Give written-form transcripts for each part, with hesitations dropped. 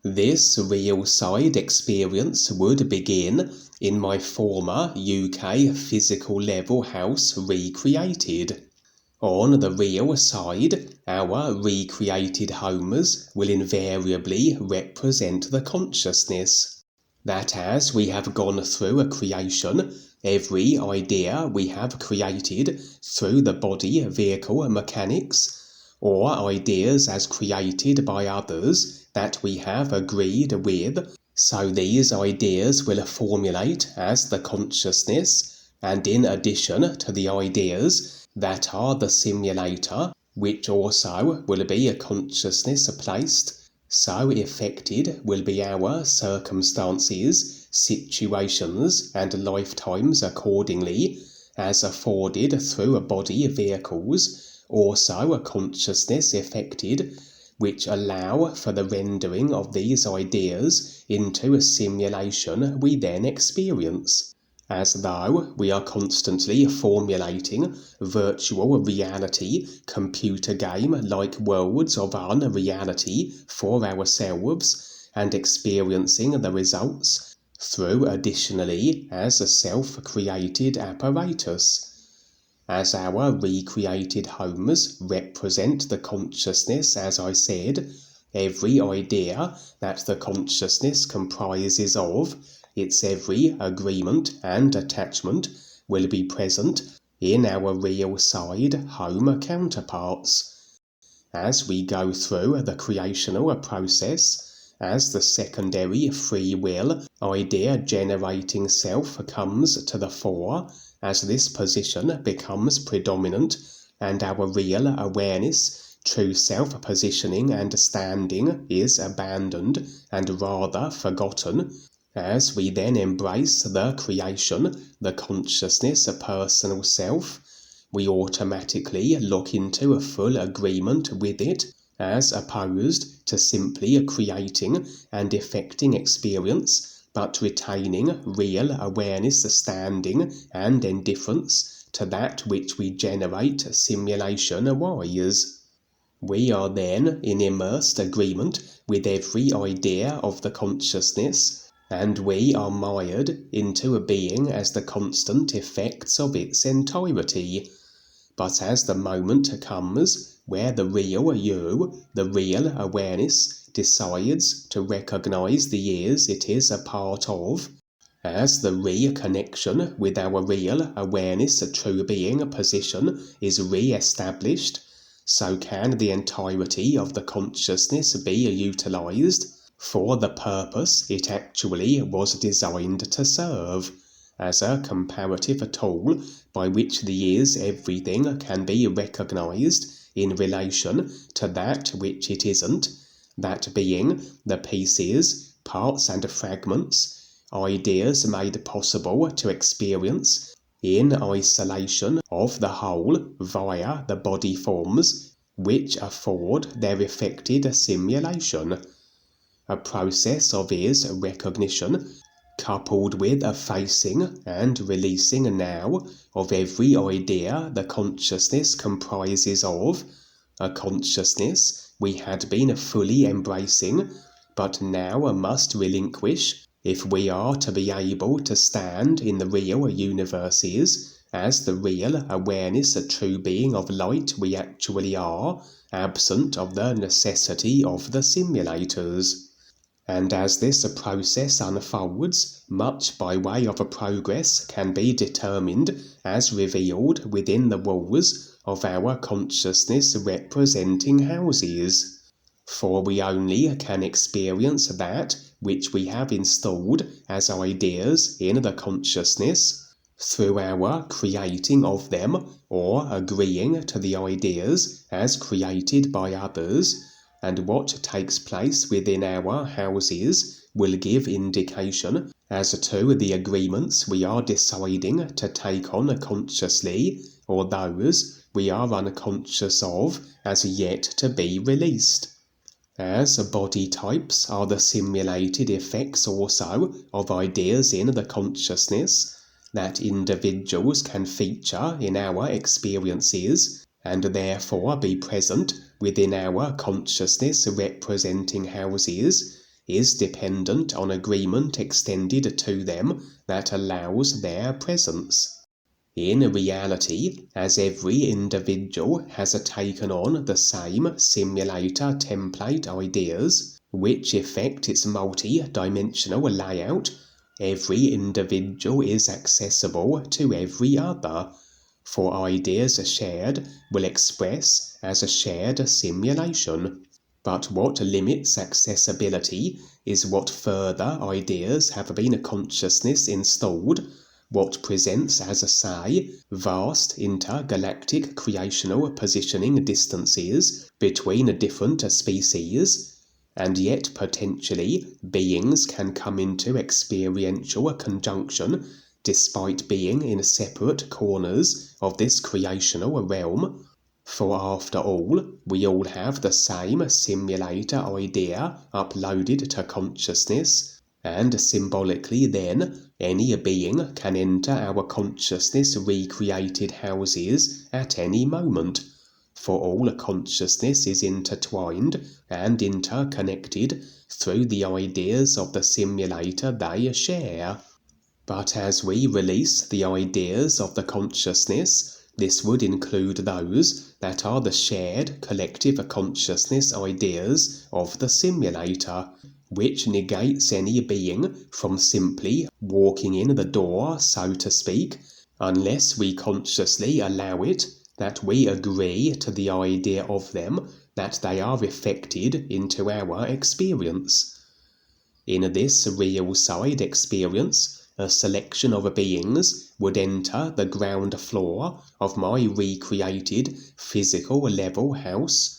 This real-side experience would begin in my former UK physical level house recreated. On the real side, our recreated homes will invariably represent the consciousness. That as we have gone through a creation, every idea we have created through the body-vehicle mechanics, or ideas as created by others that we have agreed with, so these ideas will formulate as the consciousness, and in addition to the ideas that are the simulator, which also will be a consciousness placed, so affected will be our circumstances, situations, and lifetimes accordingly, as afforded through body vehicles, also a consciousness affected, which allow for the rendering of these ideas into a simulation we then experience, as though we are constantly formulating virtual reality computer game-like worlds of unreality for ourselves and experiencing the results through additionally as a self-created apparatus. As our recreated homes represent the consciousness, as I said, every idea that the consciousness comprises of, its every agreement and attachment, will be present in our real side home counterparts. As we go through the creational process, as the secondary free will idea generating self comes to the fore, as this position becomes predominant and our real awareness, true self-positioning and standing is abandoned and rather forgotten, as we then embrace the creation, the consciousness, a personal self, we automatically look into a full agreement with it, as opposed to simply creating and effecting experience, but retaining real awareness, standing, and indifference to that which we generate simulation-wise. We are then in immersed agreement with every idea of the consciousness, and we are mired into a being as the constant effects of its entirety. But as the moment comes where the real you, the real awareness, decides to recognize the years it is a part of, as the reconnection with our real awareness true being position is re-established, so can the entirety of the consciousness be utilized for the purpose it actually was designed to serve, as a comparative tool by which the is everything can be recognized in relation to that which it isn't, that being the pieces, parts and fragments, ideas made possible to experience in isolation of the whole via the body forms, which afford their effected simulation. A process of is recognition, coupled with a facing and releasing now of every idea the consciousness comprises of, a consciousness we had been fully embracing, but now must relinquish if we are to be able to stand in the real universes as the real awareness, a true being of light we actually are, absent of the necessity of the simulators. And as this process unfolds, much by way of a progress can be determined as revealed within the walls of our consciousness representing houses. For we only can experience that which we have installed as ideas in the consciousness through our creating of them or agreeing to the ideas as created by others, and what takes place within our houses will give indication as to the agreements we are deciding to take on consciously, or those we are unconscious of as yet to be released. As body types are the simulated effects also of ideas in the consciousness that individuals can feature in our experiences, and therefore be present within our consciousness representing houses, is dependent on agreement extended to them that allows their presence. In reality, as every individual has taken on the same simulator template ideas, which affect its multi-dimensional layout, every individual is accessible to every other, for ideas shared will express as a shared simulation. But what limits accessibility is what further ideas have been consciousness installed, what presents as a say, vast intergalactic creational positioning distances between different species, and yet potentially beings can come into experiential conjunction despite being in separate corners of this creational realm. For after all, we all have the same simulator idea uploaded to consciousness, and symbolically then, any being can enter our consciousness recreated houses at any moment, for all consciousness is intertwined and interconnected through the ideas of the simulator they share. But as we release the ideas of the consciousness, this would include those that are the shared collective consciousness ideas of the simulator, which negates any being from simply walking in the door, so to speak, unless we consciously allow it, that we agree to the idea of them, that they are effected into our experience. In this real side experience, a selection of beings would enter the ground floor of my recreated physical level house.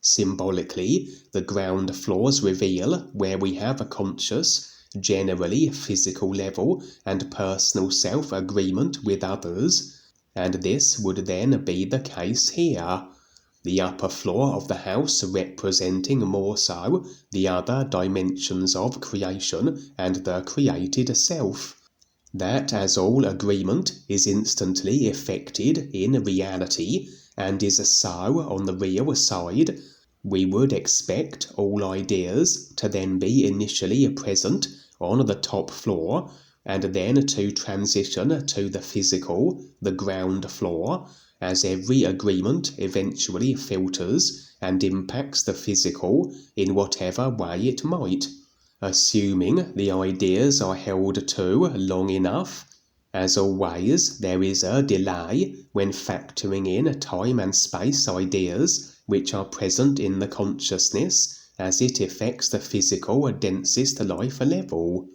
Symbolically, the ground floors reveal where we have a conscious, generally physical level and personal self-agreement with others, and this would then be the case here. The upper floor of the house representing more so the other dimensions of creation and the created self. That as all agreement is instantly effected in reality, and is so on the real side, we would expect all ideas to then be initially present on the top floor, and then to transition to the physical, the ground floor, as every agreement eventually filters and impacts the physical in whatever way it might. Assuming the ideas are held to long enough. As always, there is a delay when factoring in time and space ideas which are present in the consciousness as it affects the physical densest life level.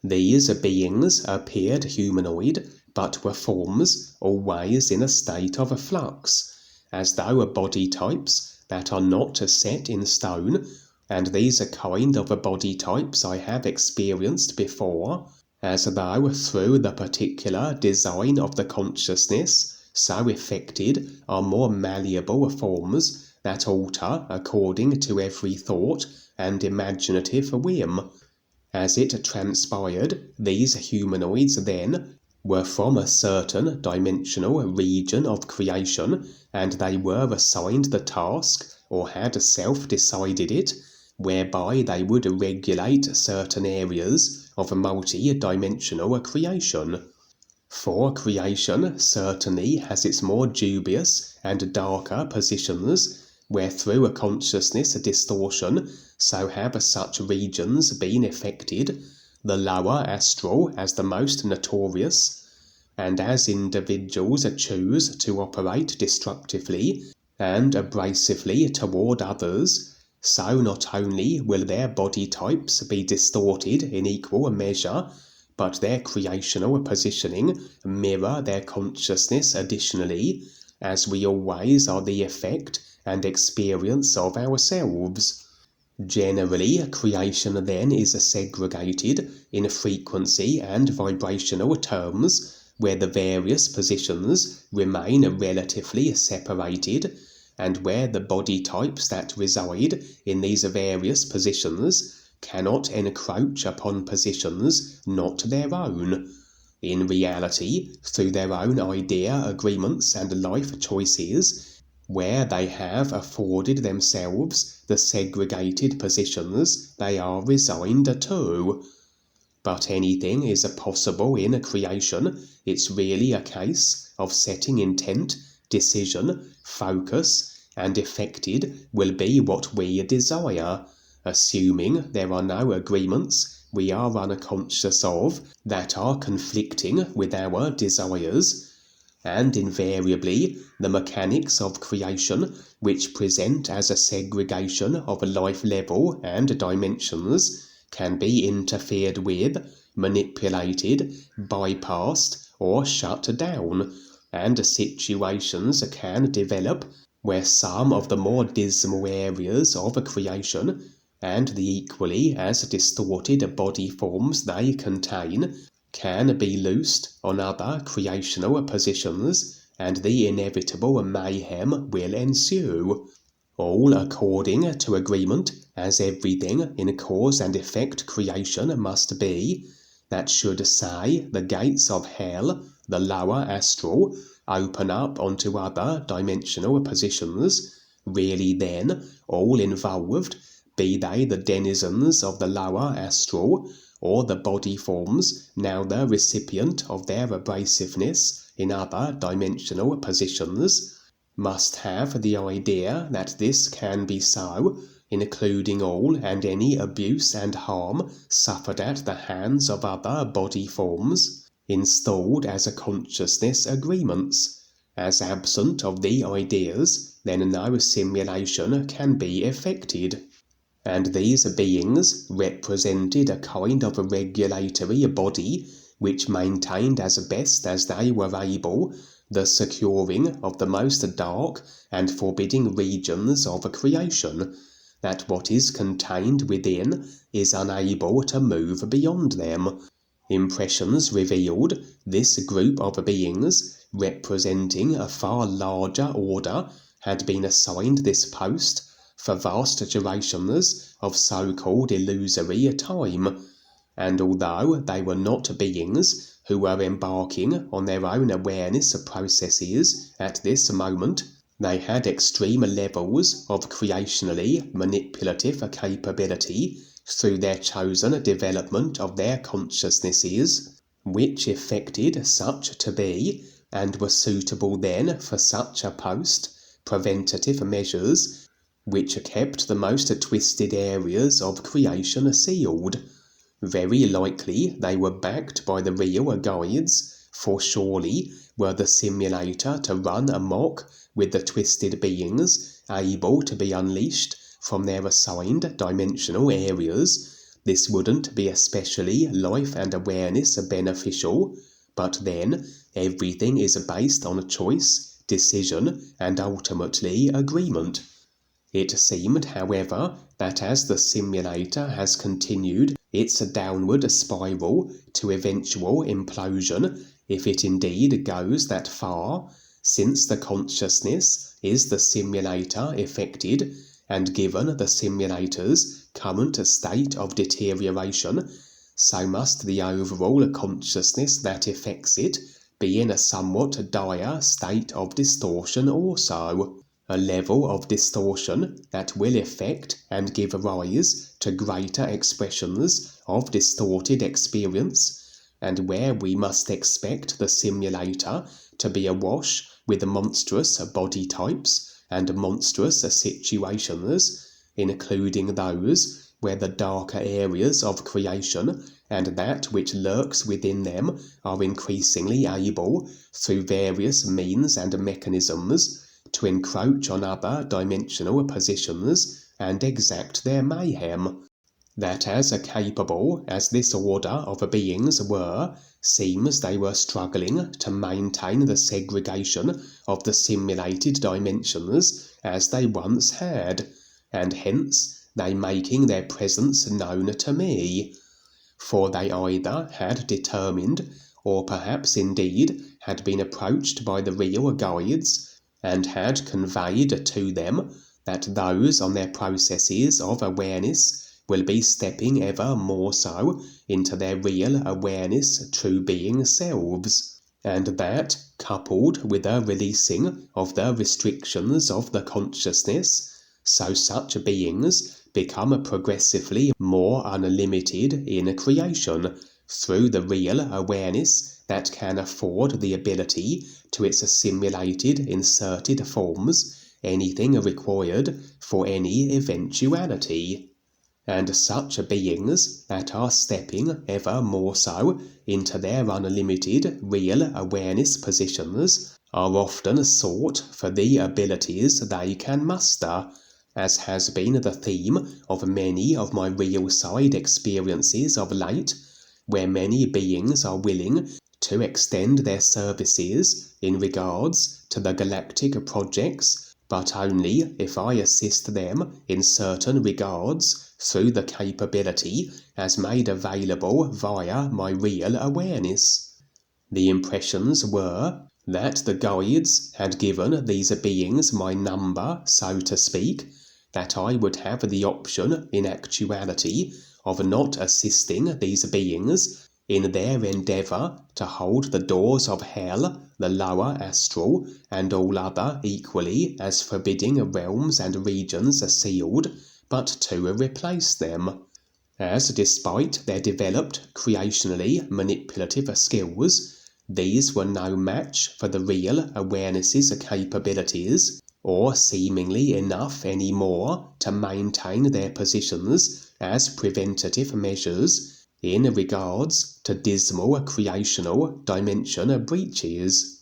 These beings appeared humanoid, but were forms always in a state of flux, as though body types that are not set in stone, and these are kind of body types I have experienced before, as though through the particular design of the consciousness so affected are more malleable forms that alter according to every thought and imaginative whim. As it transpired, these humanoids then were from a certain dimensional region of creation, and they were assigned the task, or had self-decided it, whereby they would regulate certain areas of multi-dimensional creation. For creation certainly has its more dubious and darker positions, where through a consciousness distortion so have such regions been affected, the lower astral as the most notorious, and as individuals choose to operate destructively and abrasively toward others, so not only will their body types be distorted in equal measure, but their creational positioning mirror their consciousness additionally, as we always are the effect and experience of ourselves. Generally, creation then is segregated in frequency and vibrational terms, where the various positions remain relatively separated, and where the body types that reside in these various positions cannot encroach upon positions not their own. In reality, through their own idea agreements and life choices, where they have afforded themselves the segregated positions they are resigned to. But anything is possible in a creation. It's really a case of setting intent, decision, focus, and effected will be what we desire, assuming there are no agreements we are unconscious of that are conflicting with our desires. And invariably, the mechanics of creation, which present as a segregation of life level and dimensions, can be interfered with, manipulated, bypassed, or shut down, and situations can develop where some of the more dismal areas of a creation and the equally as distorted body forms they contain can be loosed on other creational positions, and the inevitable mayhem will ensue. All according to agreement, as everything in cause and effect creation must be, that should say the gates of hell, the lower astral, open up onto other dimensional positions, really then all involved, be they the denizens of the lower astral, or the body forms now the recipient of their abrasiveness in other dimensional positions, must have the idea that this can be so, including all and any abuse and harm suffered at the hands of other body forms, installed as a consciousness agreements. As absent of the ideas, then no simulation can be effected. And these beings represented a kind of a regulatory body which maintained as best as they were able the securing of the most dark and forbidding regions of a creation, that what is contained within is unable to move beyond them. Impressions revealed this group of beings, representing a far larger order, had been assigned this post for vast durations of so-called illusory time, and although they were not beings who were embarking on their own awareness processes at this moment, they had extreme levels of creationally manipulative capability through their chosen development of their consciousnesses, which effected such to be, and were suitable then for such a post, preventative measures, which kept the most twisted areas of creation sealed. Very likely they were backed by the real guides, for surely were the simulator to run amok with the twisted beings able to be unleashed from their assigned dimensional areas, this wouldn't be especially life and awareness beneficial, but then everything is based on choice, decision, and ultimately agreement. It seemed, however, that as the simulator has continued its downward spiral to eventual implosion, if it indeed goes that far, since the consciousness is the simulator effected, and given the simulator's current state of deterioration, so must the overall consciousness that effects it be in a somewhat dire state of distortion also. A level of distortion that will effect and give rise to greater expressions of distorted experience, and where we must expect the simulator to be awash with monstrous body types and monstrous situations, including those where the darker areas of creation and that which lurks within them are increasingly able, through various means and mechanisms, to encroach on other dimensional positions and exact their mayhem. That as capable as this order of beings were, seems they were struggling to maintain the segregation of the simulated dimensions as they once had, and hence they making their presence known to me. For they either had determined, or perhaps indeed had been approached by the real guides, and had conveyed to them that those on their processes of awareness will be stepping ever more so into their real awareness true being selves, and that, coupled with a releasing of the restrictions of the consciousness, so such beings become progressively more unlimited in creation through the real awareness that can afford the ability to its simulated inserted forms anything required for any eventuality. And such beings that are stepping ever more so into their unlimited real awareness positions are often sought for the abilities they can muster, as has been the theme of many of my real side experiences of late, where many beings are willing to extend their services in regards to the galactic projects, but only if I assist them in certain regards through the capability as made available via my real awareness. The impressions were that the guides had given these beings my number, so to speak, that I would have the option in actuality of not assisting these beings in their endeavour to hold the doors of hell, the lower astral, and all other equally as forbidding realms and regions sealed, but to replace them, as despite their developed creationally manipulative skills, these were no match for the real awareness's capabilities, or seemingly enough any more to maintain their positions as preventative measures in regards to dismal creational dimension breaches.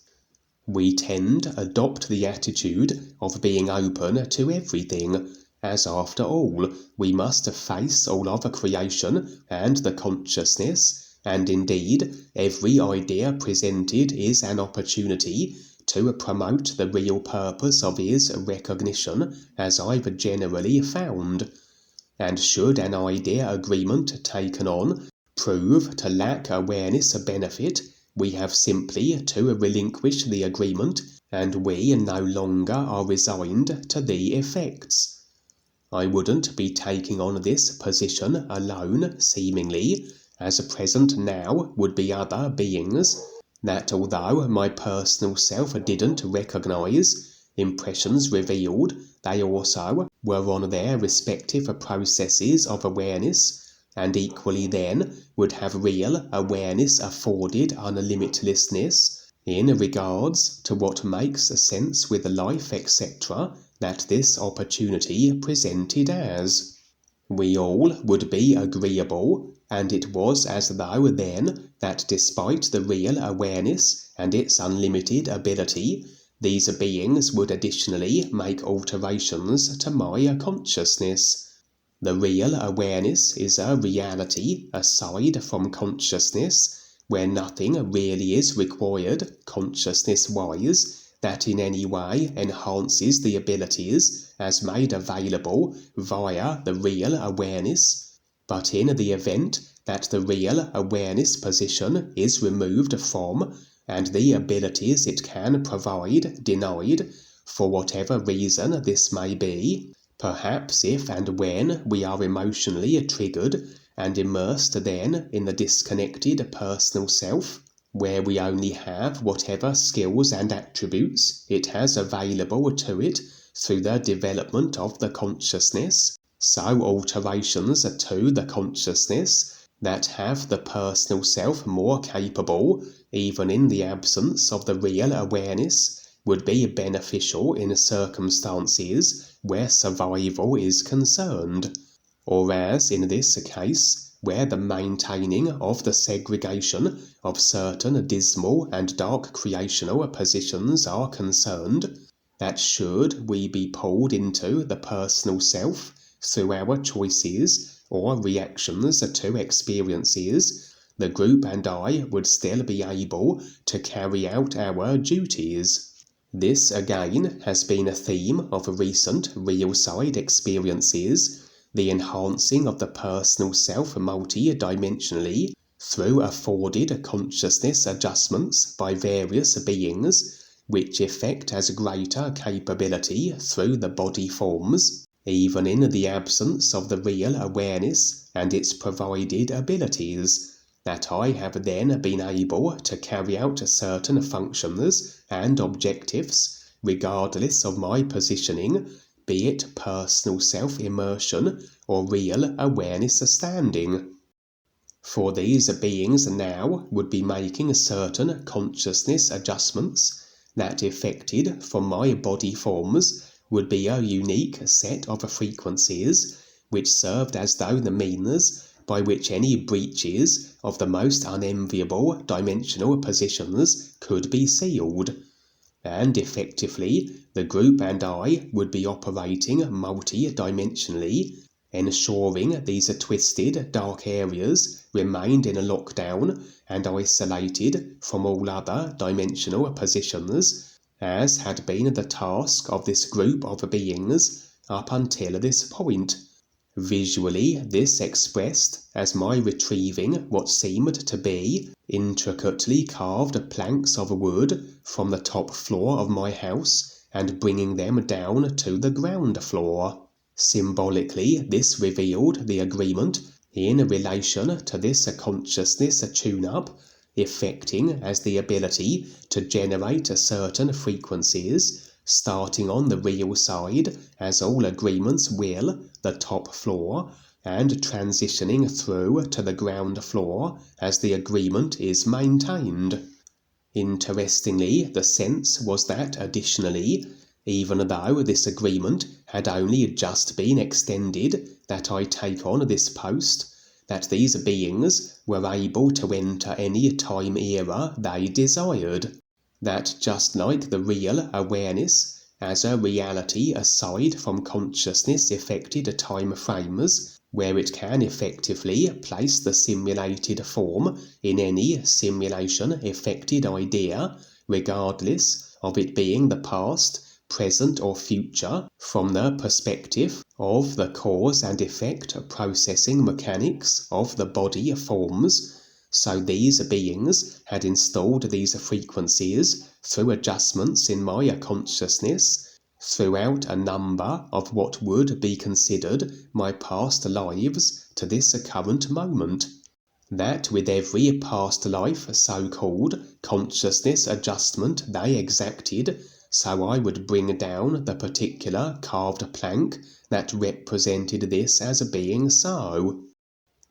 We tend to adopt the attitude of being open to everything, as after all we must face all of creation and the consciousness, and indeed every idea presented is an opportunity to promote the real purpose of his recognition, as I've generally found. And should an idea agreement taken on prove to lack awareness benefit, we have simply to relinquish the agreement, and we no longer are resigned to the effects. I wouldn't be taking on this position alone, seemingly, as present now would be other beings, that although my personal self didn't recognise impressions revealed, they also were on their respective processes of awareness, and equally then would have real awareness afforded unlimitlessness in regards to what makes sense with life, etc., that this opportunity presented as. We all would be agreeable, and it was as though then that despite the real awareness and its unlimited ability, these beings would additionally make alterations to my consciousness. The real awareness is a reality aside from consciousness, where nothing really is required consciousness-wise that in any way enhances the abilities as made available via the real awareness, but in the event that the real awareness position is removed from, and the abilities it can provide denied, for whatever reason this may be, perhaps if and when we are emotionally triggered and immersed then in the disconnected personal self, where we only have whatever skills and attributes it has available to it through the development of the consciousness, so alterations to the consciousness that have the personal self more capable, even in the absence of the real awareness, would be beneficial in circumstances where survival is concerned, or as in this case, where the maintaining of the segregation of certain dismal and dark creational positions are concerned, that should we be pulled into the personal self through our choices or reactions to experiences, the group and I would still be able to carry out our duties. This again has been a theme of recent real side experiences, the enhancing of the personal self multi-dimensionally through afforded consciousness adjustments by various beings, which effect as greater capability through the body forms, even in the absence of the real awareness and its provided abilities. that I have then been able to carry out certain functions and objectives regardless of my positioning, be it personal self-immersion or real awareness standing. For these beings now would be making certain consciousness adjustments that effected from my body forms would be a unique set of frequencies which served as though the means by which any breaches of the most unenviable dimensional positions could be sealed. And effectively, the group and I would be operating multi-dimensionally, ensuring these twisted dark areas remained in a lockdown and isolated from all other dimensional positions, as had been the task of this group of beings up until this point. Visually, this expressed as my retrieving what seemed to be intricately carved planks of wood from the top floor of my house and bringing them down to the ground floor. Symbolically, this revealed the agreement in relation to this consciousness tune-up, effecting as the ability to generate certain frequencies, starting on the real side, as all agreements will, the top floor, and transitioning through to the ground floor as the agreement is maintained. Interestingly, the sense was that additionally, even though this agreement had only just been extended that I take on this post, that these beings were able to enter any time era they desired. That just like the real awareness as a reality aside from consciousness-affected time frames, where it can effectively place the simulated form in any simulation-affected idea, regardless of it being the past, present or future, from the perspective of the cause and effect processing mechanics of the body forms. So these beings had installed these frequencies through adjustments in my consciousness throughout a number of what would be considered my past lives to this current moment. That with every past life so-called consciousness adjustment they exacted, so I would bring down the particular carved plank that represented this as being so.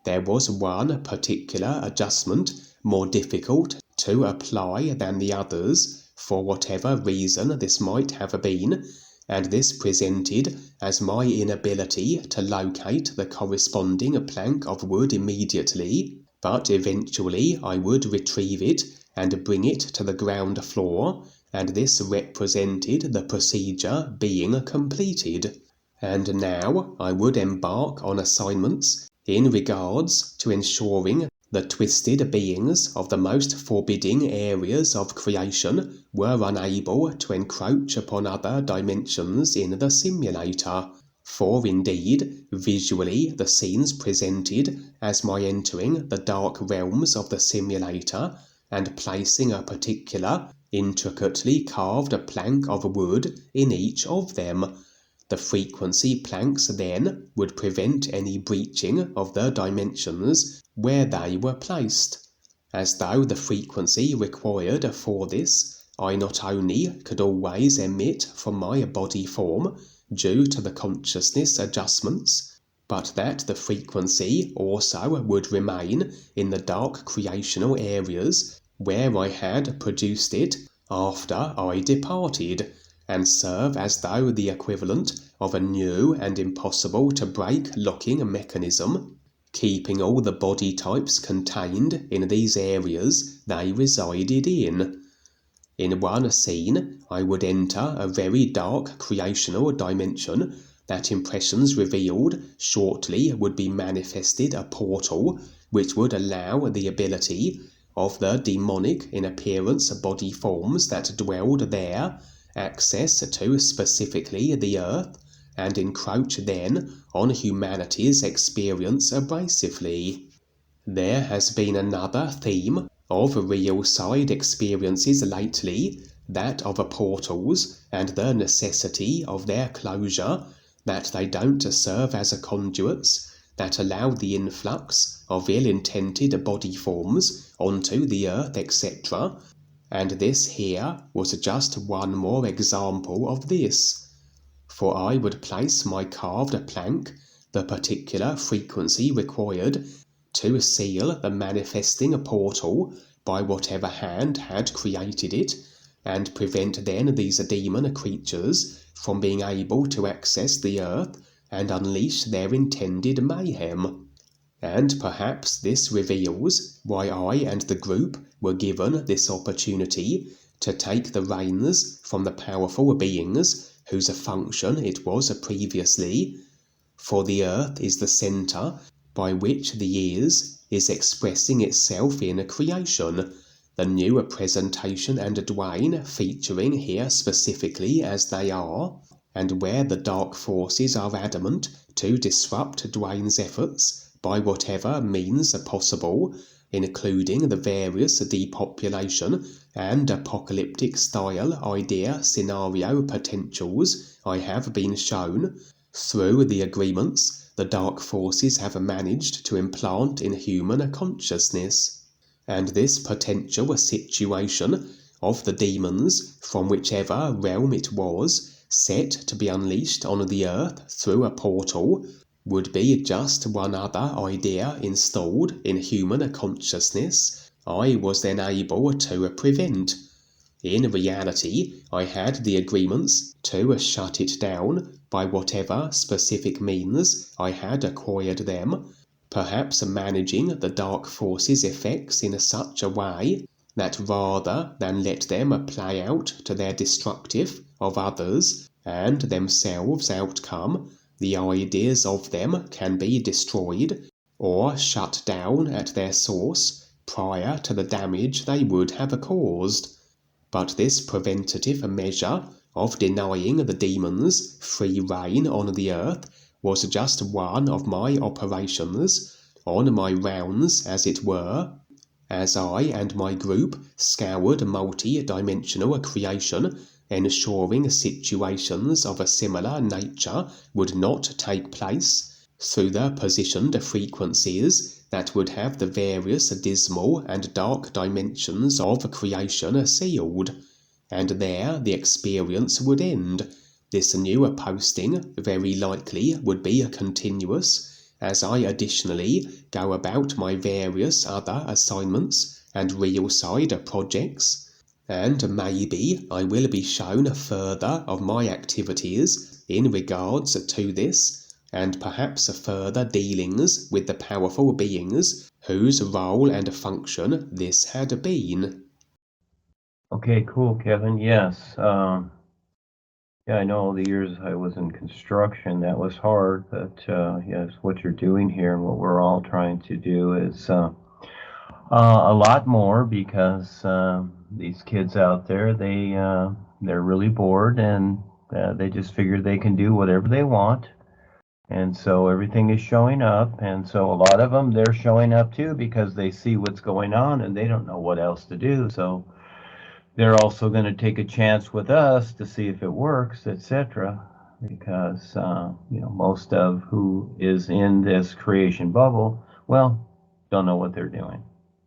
There was one particular adjustment more difficult to apply than the others, for whatever reason this might have been, and this presented as my inability to locate the corresponding plank of wood immediately, but eventually I would retrieve it and bring it to the ground floor, and this represented the procedure being completed. And now I would embark on assignments in regards to ensuring the twisted beings of the most forbidding areas of creation were unable to encroach upon other dimensions in the simulator. For indeed, visually the scenes presented as my entering the dark realms of the simulator and placing a particular, intricately carved plank of wood in each of them. The frequency planks then would prevent any breaching of the dimensions where they were placed. As though the frequency required for this, I not only could always emit from my body form due to the consciousness adjustments, but that the frequency also would remain in the dark creational areas where I had produced it after I departed, and serve as though the equivalent of a new and impossible to break locking mechanism, keeping all the body types contained in these areas they resided in. In one scene, I would enter a very dark creational dimension that impressions revealed shortly would be manifested a portal which would allow the ability of the demonic in appearance body forms that dwelled there access to specifically the earth, and encroach then on humanity's experience abrasively. There has been another theme of real side experiences lately, that of portals and the necessity of their closure, that they don't serve as conduits, that allow the influx of ill-intended body forms onto the earth, etc. And this here was just one more example of this. For I would place my carved plank, the particular frequency required to seal the manifesting portal by whatever hand had created it, and prevent then these demon creatures from being able to access the earth and unleash their intended mayhem. And perhaps this reveals why I and the group were given this opportunity to take the reins from the powerful beings whose function it was previously. For the earth is the centre by which the ears is expressing itself in creation, the new presentation and DUANE featuring here specifically as they are, and where the dark forces are adamant to disrupt DUANE's efforts by whatever means possible, including the various depopulation and apocalyptic style idea scenario potentials I have been shown. Through the agreements the dark forces have managed to implant in human consciousness, and this potential situation of the demons from whichever realm it was set to be unleashed on the earth through a portal would be just one other idea installed in human consciousness I was then able to prevent. In reality, I had the agreements to shut it down by whatever specific means I had acquired them, perhaps managing the dark forces' effects in such a way that rather than let them play out to their destructive of others and themselves outcome, the ideas of them can be destroyed or shut down at their source prior to the damage they would have caused. But this preventative measure of denying the demons free rein on the earth was just one of my operations, on my rounds as it were, as I and my group scoured multi-dimensional creation, ensuring situations of a similar nature would not take place, through the positioned frequencies that would have the various dismal and dark dimensions of creation sealed. And there the experience would end. This new posting very likely would be continuous, as I additionally go about my various other assignments and real side projects, and maybe I will be shown further of my activities in regards to this, and perhaps further dealings with the powerful beings whose role and function this had been. Okay, cool, Kevin. Yes. Yeah, I know the years I was in construction, that was hard, but yes, what you're doing here and what we're all trying to do is a lot more, because these kids out there, they're really bored, and they just figure they can do whatever they want. And so everything is showing up, and so a lot of them, they're showing up too because they see what's going on and they don't know what else to do. So they're also going to take a chance with us to see if it works, etc. Because most of who is in this creation bubble, well, don't know what they're doing,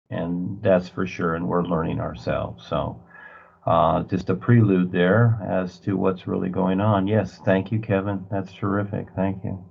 and that's for sure. And we're learning ourselves. So just a prelude there as to what's really going on. Yes, thank you, Kevin. That's terrific. Thank you.